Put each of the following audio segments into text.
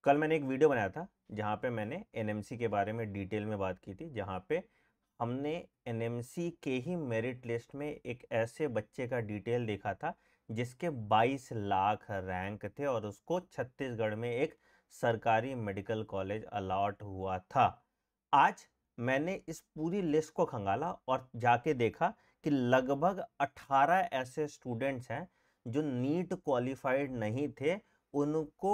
कल मैंने एक वीडियो बनाया था जहाँ पे मैंने एनएमसी के बारे में डिटेल में बात की थी, जहाँ पे हमने एनएमसी के ही मेरिट लिस्ट में एक ऐसे बच्चे का डिटेल देखा था जिसके 22 लाख रैंक थे और उसको छत्तीसगढ़ में एक सरकारी मेडिकल कॉलेज अलॉट हुआ था। आज मैंने इस पूरी लिस्ट को खंगाला और जाके देखा कि लगभग 18 ऐसे स्टूडेंट्स हैं जो नीट क्वालिफाइड नहीं थे, उनको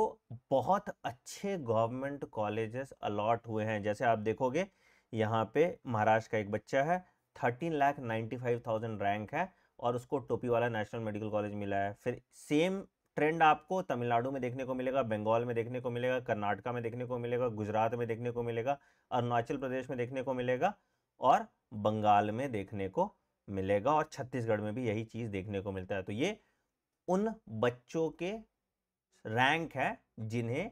बहुत अच्छे गवर्नमेंट कॉलेजेस अलॉट हुए हैं। जैसे आप देखोगे यहाँ पे महाराष्ट्र का एक बच्चा है, 13,95,000 रैंक है और उसको टोपी वाला नेशनल मेडिकल कॉलेज मिला है। फिर सेम ट्रेंड आपको तमिलनाडु में देखने को मिलेगा, बंगाल में देखने को मिलेगा, कर्नाटका में देखने को मिलेगा, गुजरात में देखने को मिलेगा, अरुणाचल प्रदेश में देखने को मिलेगा और बंगाल में देखने को मिलेगा और छत्तीसगढ़ में भी यही चीज देखने को मिलता है। तो ये उन बच्चों के रैंक है जिन्हें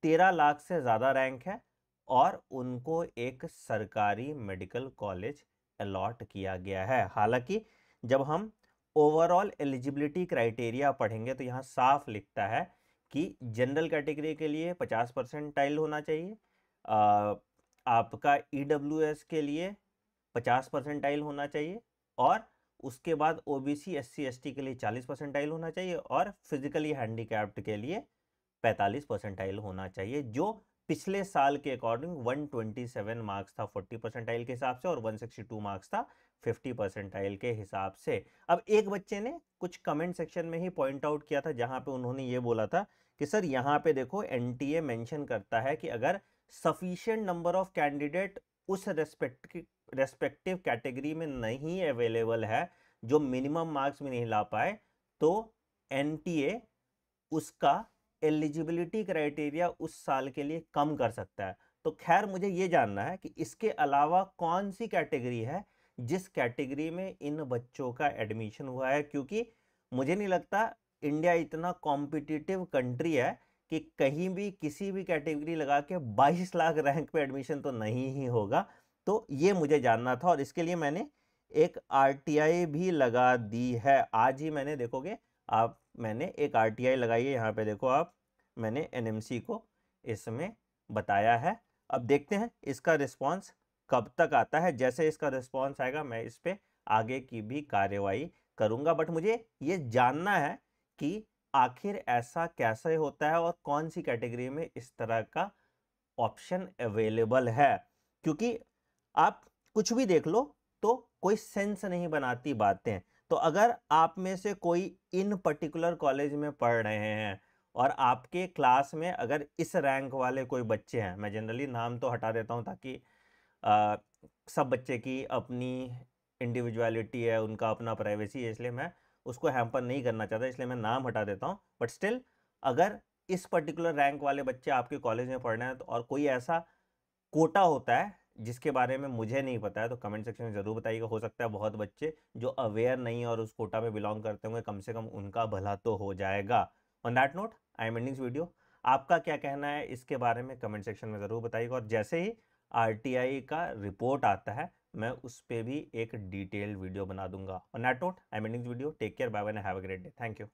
13 लाख से ज्यादा रैंक है और उनको एक सरकारी मेडिकल कॉलेज अलॉट किया गया है। हालांकि जब हम ओवरऑल एलिजिबिलिटी क्राइटेरिया पढ़ेंगे तो यहां साफ लिखता है कि जनरल कैटेगरी के लिए 50 परसेंटाइल होना चाहिए, आपका ईडब्ल्यूएस के लिए 50 परसेंटाइल होना चाहिए और उसके बाद ओबीसी एससी एसटी के लिए 40 परसेंटाइल होना चाहिए और फिजिकली हैंडीकैप्ड के लिए 45 परसेंटाइल होना चाहिए, जो पिछले साल के अकॉर्डिंग 127 मार्क्स था 40 परसेंटाइल के हिसाब से और 162 मार्क्स था 50 परसेंटाइल के हिसाब से। अब एक बच्चे ने कुछ कमेंट सेक्शन में ही पॉइंट आउट किया था जहां पे उन्होंने ये बोला था कि सर यहाँ पे देखो एनटीए मेंशन करता है कि अगर सफिशिएंट नंबर ऑफ कैंडिडेट उस रेस्पेक्टिव कैटेगरी में नहीं अवेलेबल है जो मिनिमम मार्क्स में नहीं ला पाए, तो एनटीए उसका एलिजिबिलिटी क्राइटेरिया उस साल के लिए कम कर सकता है। तो खैर मुझे यह जानना है कि इसके अलावा कौन सी कैटेगरी है जिस कैटेगरी में इन बच्चों का एडमिशन हुआ है, क्योंकि मुझे नहीं लगता इंडिया इतना कॉम्पिटिटिव कंट्री है कि कहीं भी किसी भी कैटेगरी लगा के 22 लाख रैंक पे एडमिशन तो नहीं ही होगा। तो ये मुझे जानना था और इसके लिए मैंने एक आरटीआई भी लगा दी है। आज ही मैंने देखोगे आप, मैंने एक आरटीआई लगाई है, यहाँ पे देखो आप, मैंने एनएमसी को इसमें बताया है। अब देखते हैं इसका रिस्पांस कब तक आता है। जैसे इसका रिस्पांस आएगा मैं इस पे आगे की भी कार्यवाही करूंगा, बट मुझे ये जानना है कि आखिर ऐसा कैसे होता है और कौन सी कैटेगरी में इस तरह का ऑप्शन अवेलेबल है, क्योंकि आप कुछ भी देख लो तो कोई सेंस नहीं बनाती बातें। तो अगर आप में से कोई इन पर्टिकुलर कॉलेज में पढ़ रहे हैं और आपके क्लास में अगर इस रैंक वाले कोई बच्चे हैं, मैं जनरली नाम तो हटा देता हूं ताकि आ, सब बच्चे की अपनी इंडिविजुअलिटी है, उनका अपना प्राइवेसी है, इसलिए मैं उसको हैम्पर नहीं करना चाहता, इसलिए मैं नाम हटा देता हूं। बट स्टिल अगर इस पर्टिकुलर रैंक वाले बच्चे आपके कॉलेज में पढ़ रहे हैं तो और कोई ऐसा कोटा होता है जिसके बारे में मुझे नहीं पता है तो कमेंट सेक्शन में जरूर बताइएगा। हो सकता है बहुत बच्चे जो अवेयर नहीं है और उस कोटा में बिलोंग करते होंगे, कम से कम उनका भला तो हो जाएगा। On that note I am ending video. आपका क्या कहना है इसके बारे में कमेंट सेक्शन में जरूर बताइएगा और जैसे ही आरटीआई का रिपोर्ट आता है मैं उस पर भी एक डिटेल्ड वीडियो बना दूंगा। On that note I am ending video. Take care, bye bye, have a great day, thank you.